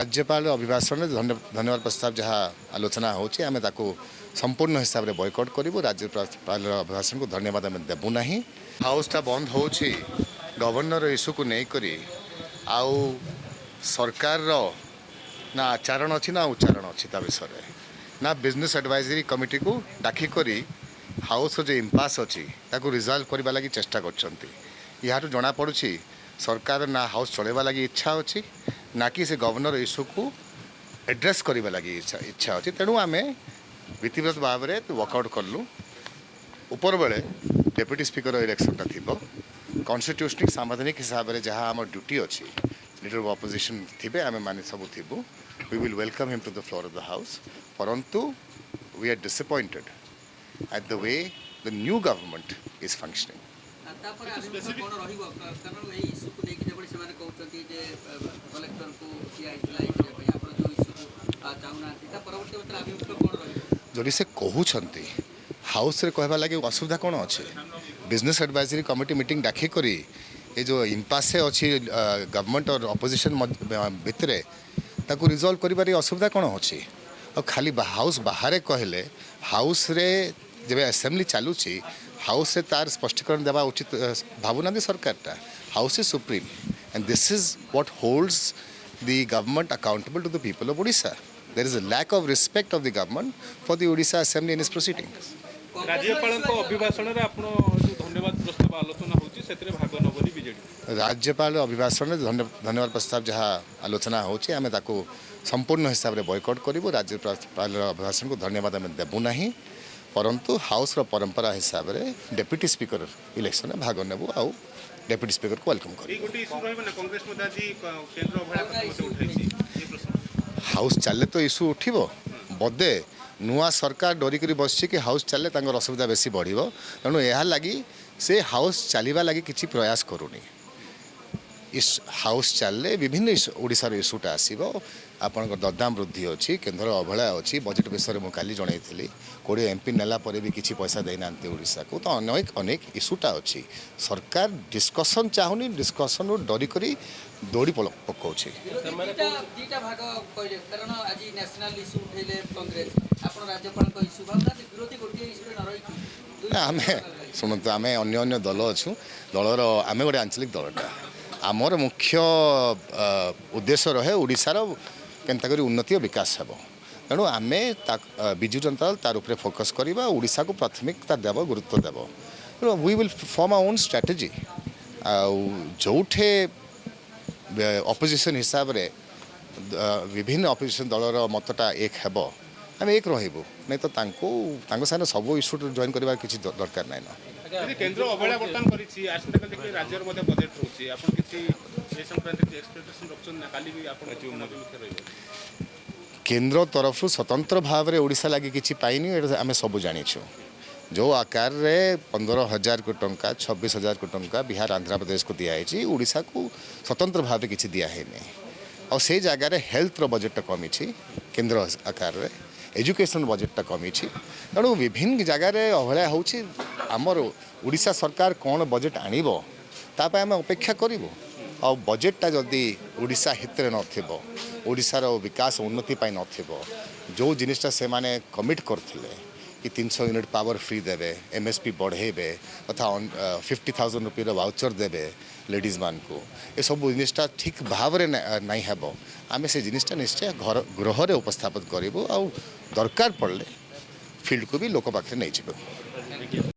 राज्यपाल अभिभाषण धन्यवाद प्रस्ताव जहाँ आलोचना होची आमे ताको संपूर्ण हिसाब से बॉयकॉट करूँ। राज्यपाल अभिभाषण को धन्यवाद आम देवु ना। हाउसटा बंद होची गवर्नर इश्यू को लेकर आउ सरकार ना आचरण अच्छी ना उच्चारण अच्छी विषय ना बिजनेस एडवाइजरी कमिटी को डाकिक हाउस जो इम्पास अच्छी रिजल्व करने लगी चेष्टा कर जना पड़ी सरकार ना हाउस चलवा लगी इच्छा अच्छी ना कि से गवर्नर इश्यू को एड्रेस करने लगी इच्छा अच्छी। तेणु आम विधिवत भाव में वर्कआउट कलु। ऊपर बेले डेप्यूटी स्पीकर इलेक्शनटा थी कन्स्टिट्यूशनिक सांविधानिक हिसाब से जहाँ आम ड्यूटी अच्छी लीडर ऑफ ऑपोजिशन थे आम माने सब थी we will welcome him to the floor of the house. परंतु we are disappointed at the way the new government is functioning. जदि से कहते हाउस रे कहवा लगे असुविधा कौन अच्छे बिजनेस एडवाइजरी कमिटी मीटिंग डाकी करी ये जो इम्पासे अच्छी गवर्नमेंट और अपोजिशन भितर ताकू रिजल्व कर असुविधा कौन अच्छी और खाली हाउस बाहर कहले हाउस रे जब असेंबली चलुची हाउस से तार स्पष्टीकरण देवा उचित भावुना सरकार house is supreme and this is what holds the government accountable to the people of Odisha. There is a lack of respect of the government for the Odisha assembly in is proceeding. राज्यपाल अभिभाषण रे आपण जो धन्यवाद प्रस्ताव आलोचना होची सेतरे भाग नबोली बीजेडी राज्यपाल अभिभाषण धन्यवाद प्रस्ताव जहाँ आलोचना होची आमे ताको संपूर्ण हिसाब से बॉयकॉट करूँ। राज्यपाल अभिभाषण को धन्यवाद आम देवु ना। परंतु हाउस रो परंपरा हिसाब से डेप्यूटी स्पीकर इलेक्शन में भाग नेबू आउ डेप्यूटी स्पीकर को वेलकम कर हाउस चले तो इश्यू उठिबो बदे नुआ सरकार डरिक बस कि हाउस चले असुविधा बेसी बढ़ तेणु यह लगी से हाउस चलवा लगी किसी प्रयास करूनी। इस हाउस चलले विभिन्न ओडिशार इश्यूटा आसो आपंकर दरदाम वृद्धि अच्छी केन्द्र अवहेला अच्छी बजेट विषय में काली जनईली 20 एमपी नेला भी किसी पैसा देना ओडिशा को तो अनेक अनेक इश्यूटा अच्छी सरकार डिस्कसन चाहूनी डिस्कसन डरिक दौड़ी पकाऊ आम शुणु आम अन्य दल अच्छू दलर आम गोटे आंचलिक दलटा आमर मुख्य उद्देश्य रहे ओडिशार केनता करी उन्नति और विकास हेब तेणु आम विजु जनता दल तार उपरे फोकस करवा ओडिशा को प्राथमिकता देव गुरुत्व देव we will form our own strategy जोठे अपोजिशन हिसाब रे विभिन्न अपोजिशन दलर मतटा एक हेब आम एक रहीबू नहीं तो सामने सब इश्यू जॉइन करवा किसी दरकार ना केंद्र अवहेला बर्तमान करिछि आसंता काली देखि राज्यर मध्ये बजेट रहउछि आपण किछि ए संक्रांत के एक्सपेक्टेशन रखछन ना काली भी आपण जो मुख्य रहइबो केंद्र तरफ स्वतंत्र भाव में ओडिशा लगी किछि पाइनी आम सब जानिछु जो आकार रे 15,000 कोटी टंका 26,000 कोटी टंका बिहार आंध्र प्रदेश को दिखाई ओडिशा को स्वतंत्र भाव किसी दिखाई और से जगार हेल्थ बजेट कमी केंद्र आकार रे एजुकेशन बजेटा कमी तेणु विभिन्न जगार अवहेला होमर ओडिशा सरकार कौन बजेट आणव ताप अपेक्षा करूँ और बजेटा जदि ओडिशा हित नोडिशार विकास उन्नति नथिबो जो जिनिसटा से माने कमिट करथिले कि 300 यूनिट पावर फ्री देवे एमएसपी बढ़ेबे तथा 50,000 रुपये वाउचर देवे लेडीज मान को ये सब जिनिसटा ठीक भाव में नहीं हेबो आमे से जिनिसटा निश्चय गृह रे उपस्थापित करूँ आ दरकार पड़े फील्ड को भी लोक पाखे नहीं जीव।